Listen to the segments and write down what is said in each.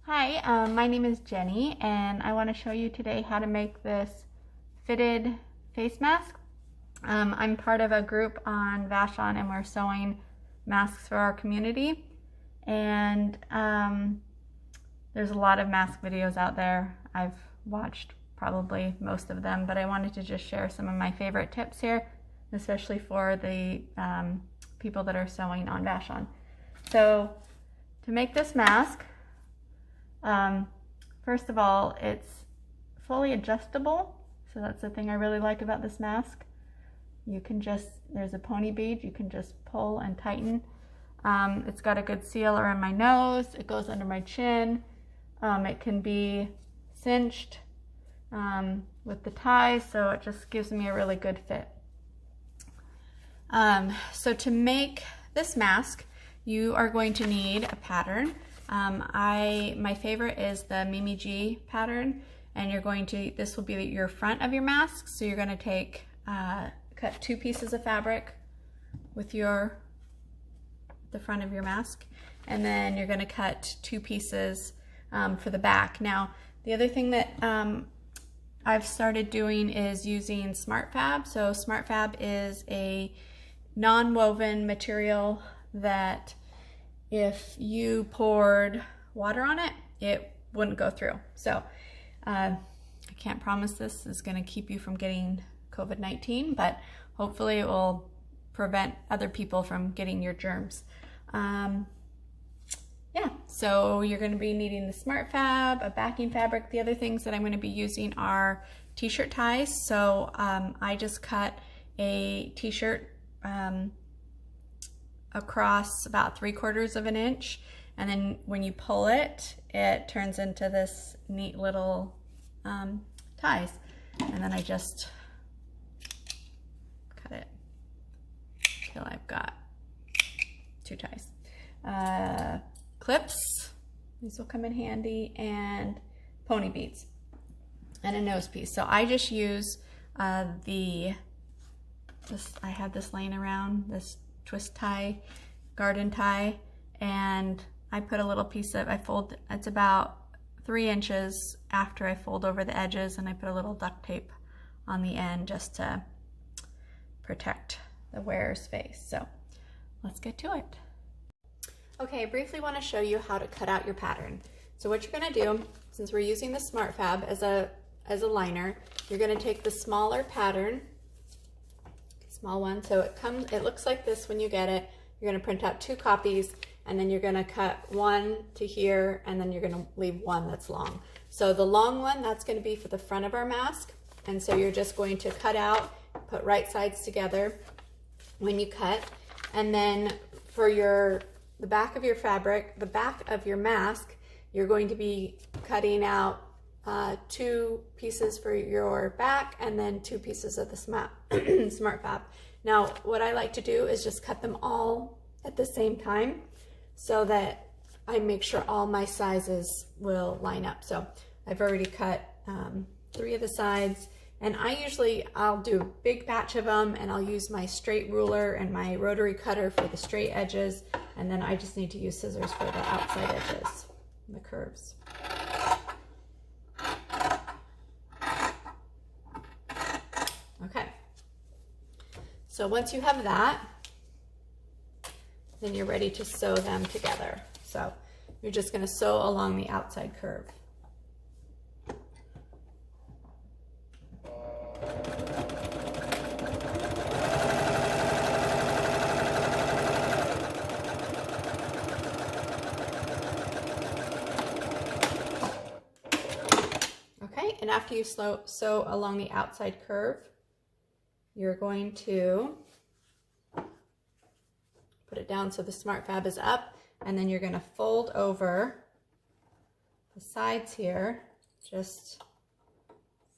Hi, my name is Jenny, and I want to show you today how to make this fitted face mask. I'm part of a group on Vashon, and we're sewing masks for our community. And there's a lot of mask videos out there. I've watched probably most of them, but I wanted to just share some of my favorite tips here, especially for the people that are sewing on Vashon. So to make this mask, first of all, it's fully adjustable. So that's the thing I really like about this mask. You can just, there's a pony bead, you can just pull and tighten. It's got a good seal around my nose. It goes under my chin. It can be cinched with the ties, so it just gives me a really good fit. So to make this mask, you are going to need a pattern. My favorite is the Mimi G pattern, and you're going to, this will be your front of your mask. So you're going to take, cut 2 pieces of fabric with the front of your mask, and then you're going to cut 2 pieces for the back. Now, the other thing that I've started doing is using Smart Fab. So Smart Fab is a non-woven material that if you poured water on it, it wouldn't go through. So I can't promise this is going to keep you from getting COVID-19, but hopefully it will prevent other people from getting your germs. Yeah, so you're going to be needing the Smart Fab, a backing fabric. The other things that I'm going to be using are t-shirt ties. So I just cut a t-shirt across about 3/4 of an inch, and then when you pull it, it turns into this neat little ties, and then I just cut it till I've got 2 ties. Clips, these will come in handy, and pony beads, and a nose piece. So I just use I have this laying around, this twist tie, garden tie, and I put a little piece of, it's about 3 inches after I fold over the edges, and I put a little duct tape on the end just to protect the wearer's face. So let's get to it. Okay, I briefly want to show you how to cut out your pattern. So what you're going to do, since we're using the Smart Fab as a liner, you're going to take the smaller pattern, small one, so it looks like this when you get it. You're going to print out 2 copies, and then you're going to cut 1 to here, and then you're going to leave 1 that's long. So the long one, that's going to be for the front of our mask, and so you're just going to cut out, put right sides together when you cut, and then for the back of your fabric, the back of your mask, you're going to be cutting out 2 pieces for your back, and then 2 pieces of the Smart Fab. Now, what I like to do is just cut them all at the same time so that I make sure all my sizes will line up. So I've already cut 3 of the sides, and I'll do a big batch of them, and I'll use my straight ruler and my rotary cutter for the straight edges, and then I just need to use scissors for the outside edges, the curves. Okay, so once you have that, then you're ready to sew them together. So you're just going to sew along the outside curve. Okay, and after you sew along the outside curve, you're going to put it down so the Smart Fab is up, and then you're going to fold over the sides here, just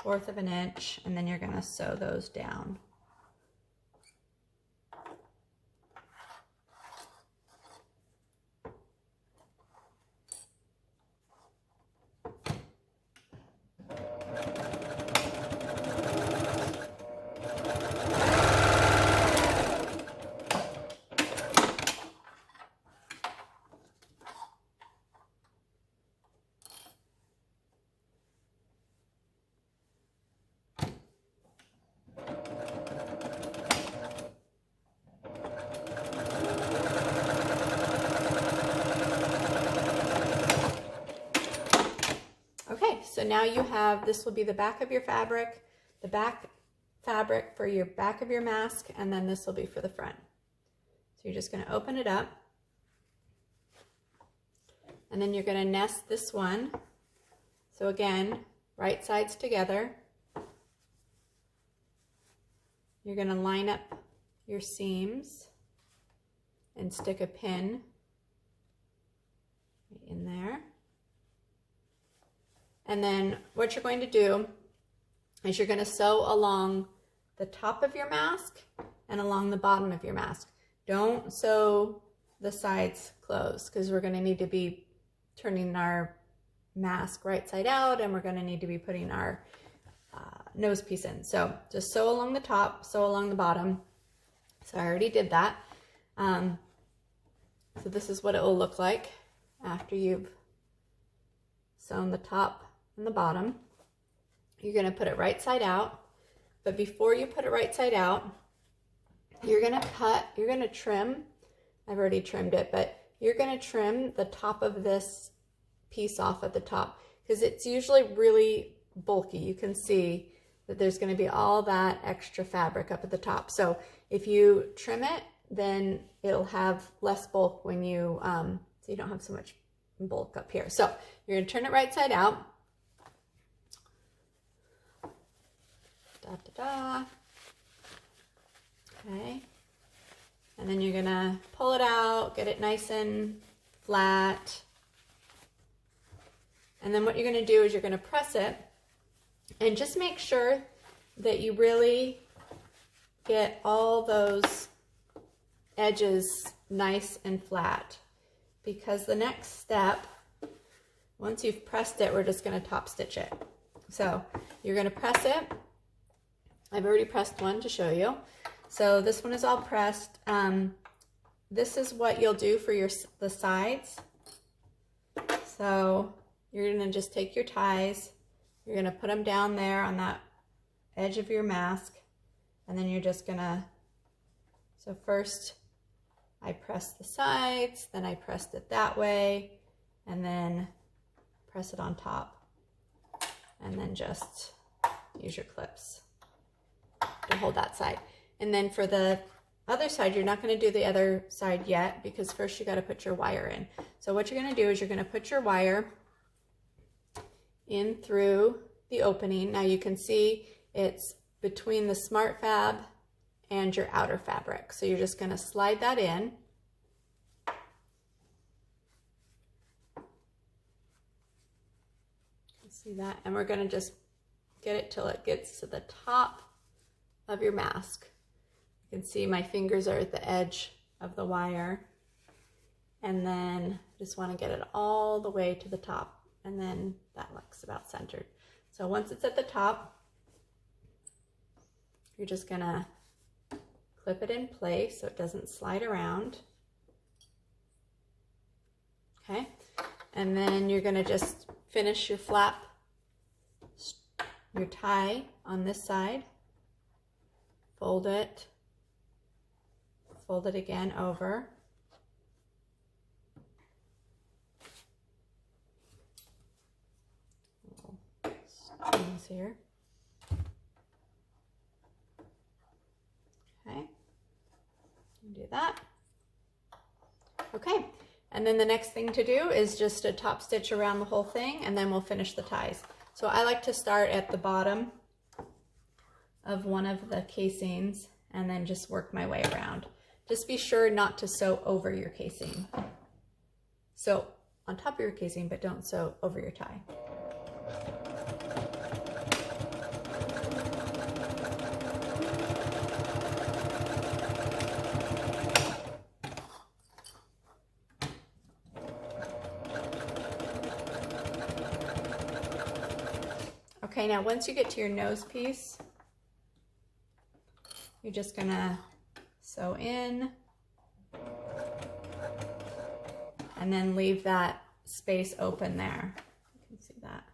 1/4 of an inch, and then you're going to sew those down. So now you have, this will be the back of your fabric, the back fabric for your back of your mask, and then this will be for the front. So you're just going to open it up, and then you're going to nest this one. So again, right sides together. You're going to line up your seams and stick a pin right in there. And then what you're going to do is you're going to sew along the top of your mask and along the bottom of your mask. Don't sew the sides closed, because we're going to need to be turning our mask right side out, and we're going to need to be putting our nose piece in. So just sew along the top, sew along the bottom. So I already did that. So this is what it will look like after you've sewn the top and the bottom. You're going to put it right side out, but before you put it right side out, you're going to trim. I've already trimmed it, but you're going to trim the top of this piece off at the top, because it's usually really bulky. You can see that there's going to be all that extra fabric up at the top. So if you trim it, then it'll have less bulk when you, so you don't have so much bulk up here. So you're going to turn it right side out. Da, da, da. Okay. And then you're going to pull it out, get it nice and flat. And then what you're going to do is you're going to press it, and just make sure that you really get all those edges nice and flat, because the next step, once you've pressed it, we're just going to top stitch it. So you're going to press it. I've already pressed one to show you. So this one is all pressed. This is what you'll do for the sides. So you're going to just take your ties, you're going to put them down there on that edge of your mask, and then you're just going to, so first I pressed the sides, then I pressed it that way, and then press it on top, and then just use your clips to hold that side. And then for the other side, you're not going to do the other side yet, because first you got to put your wire in. So what you're going to do is you're going to put your wire in through the opening. Now you can see it's between the Smart Fab and your outer fabric. So you're just going to slide that in. See that? And we're going to just get it till it gets to the top of your mask. You can see my fingers are at the edge of the wire, and then just want to get it all the way to the top, and then that looks about centered. So once it's at the top, you're just gonna clip it in place so it doesn't slide around. Okay, and then you're gonna just finish your flap, your tie on this side, fold it again over. Strings here. Okay, do that. Okay, and then the next thing to do is just a top stitch around the whole thing, and then we'll finish the ties. So I like to start at the bottom of one of the casings and then just work my way around. Just be sure not to sew over your casing. Sew on top of your casing, but don't sew over your tie. Okay, now once you get to your nose piece, you're just gonna sew in and then leave that space open there. You can see that.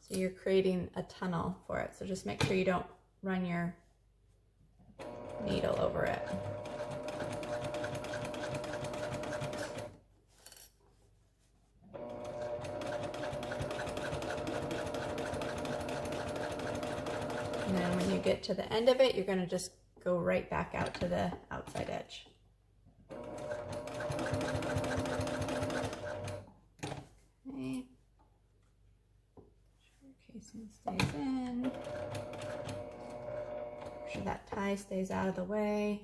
So you're creating a tunnel for it. So just make sure you don't run your needle over it. get to the end of it, you're going to just go right back out to the outside edge. Okay. Casing stays in. Make sure that tie stays out of the way.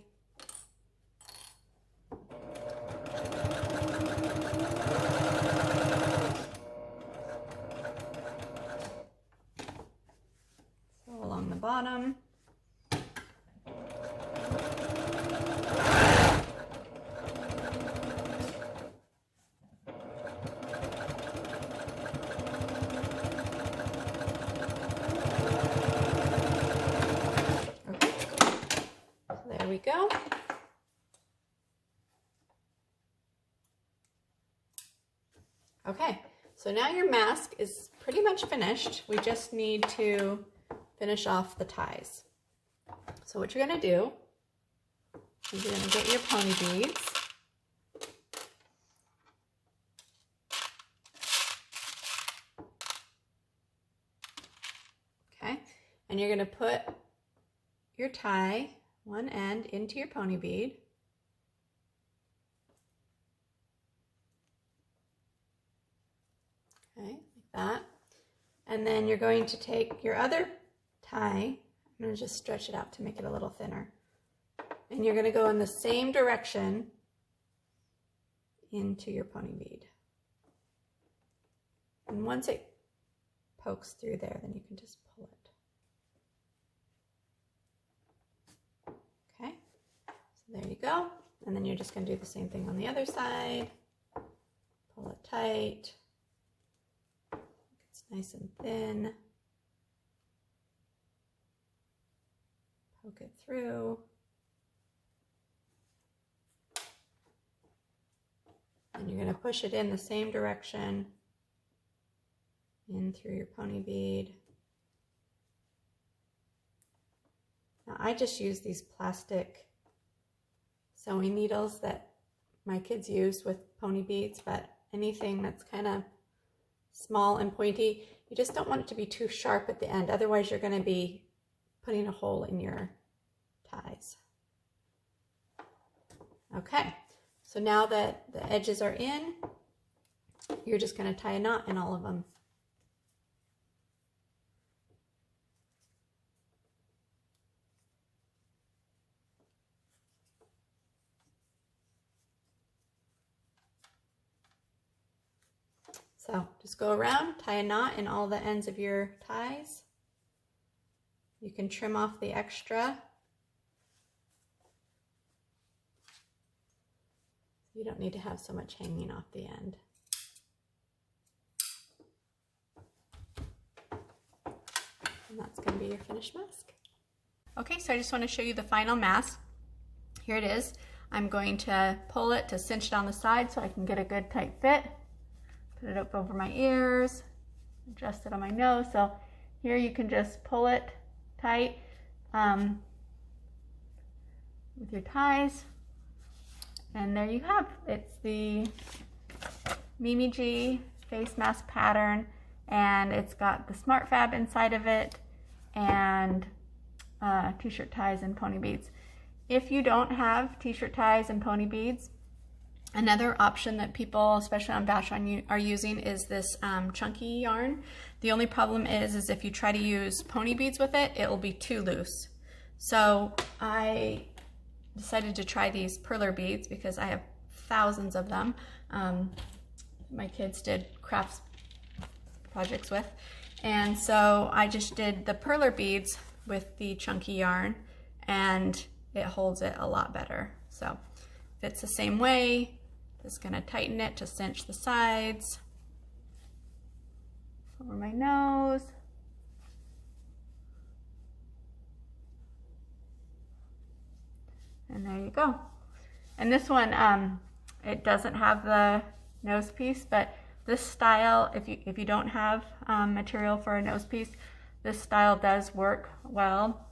So along the bottom. We go. Okay, so now your mask is pretty much finished. We just need to finish off the ties. So what you're going to do is you're going to get your pony beads. Okay, and you're going to put your tie one end into your pony bead. Okay, like that. And then you're going to take your other tie, I'm going to just stretch it out to make it a little thinner. And you're going to go in the same direction into your pony bead. And once it pokes through there, then you can just pull it. There you go. And then you're just going to do the same thing on the other side. Pull it tight. It's nice and thin. Poke it through. And you're going to push it in the same direction in through your pony bead. Now I just use these plastic sewing needles that my kids use with pony beads, but anything that's kind of small and pointy, you just don't want it to be too sharp at the end. Otherwise you're going to be putting a hole in your ties. Okay, so now that the edges are in, you're just going to tie a knot in all of them. So just go around, tie a knot in all the ends of your ties. You can trim off the extra. You don't need to have so much hanging off the end. And that's going to be your finished mask. Okay, so I just want to show you the final mask. Here it is. I'm going to pull it to cinch down the side so I can get a good tight fit. Put it up over my ears, adjust it on my nose. So here you can just pull it tight with your ties. And there you have, it's the Mimi G face mask pattern, and it's got the Smart Fab inside of it and t-shirt ties and pony beads. If you don't have t-shirt ties and pony beads, another option that people, especially on Vashon, are using is this chunky yarn. The only problem is if you try to use pony beads with it, it will be too loose. So I decided to try these Perler beads because I have thousands of them. My kids did crafts projects with. And so I just did the Perler beads with the chunky yarn, and it holds it a lot better. So if it's the same way, just gonna tighten it to cinch the sides over my nose. And there you go. And this one, it doesn't have the nose piece, but this style, if you don't have material for a nose piece, this style does work well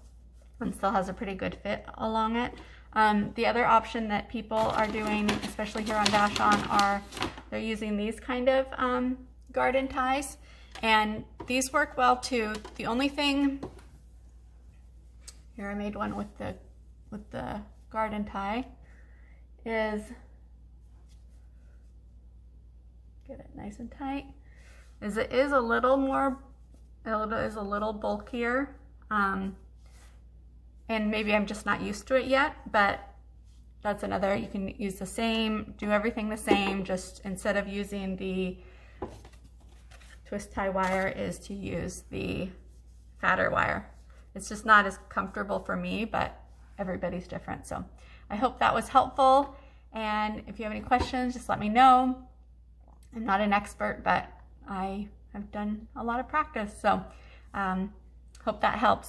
and still has a pretty good fit along it. The other option that people are doing, especially here on Vashon, they're using these kind of garden ties, and these work well too. The only thing here I made one with the garden tie, is get it nice and tight, is it is a little more, it is a little bulkier, and maybe I'm just not used to it yet, but that's another, you can use the same, do everything the same, just instead of using the twist tie wire is to use the fatter wire. It's just not as comfortable for me, but everybody's different. So I hope that was helpful. And if you have any questions, just let me know. I'm not an expert, but I have done a lot of practice. So hope that helps.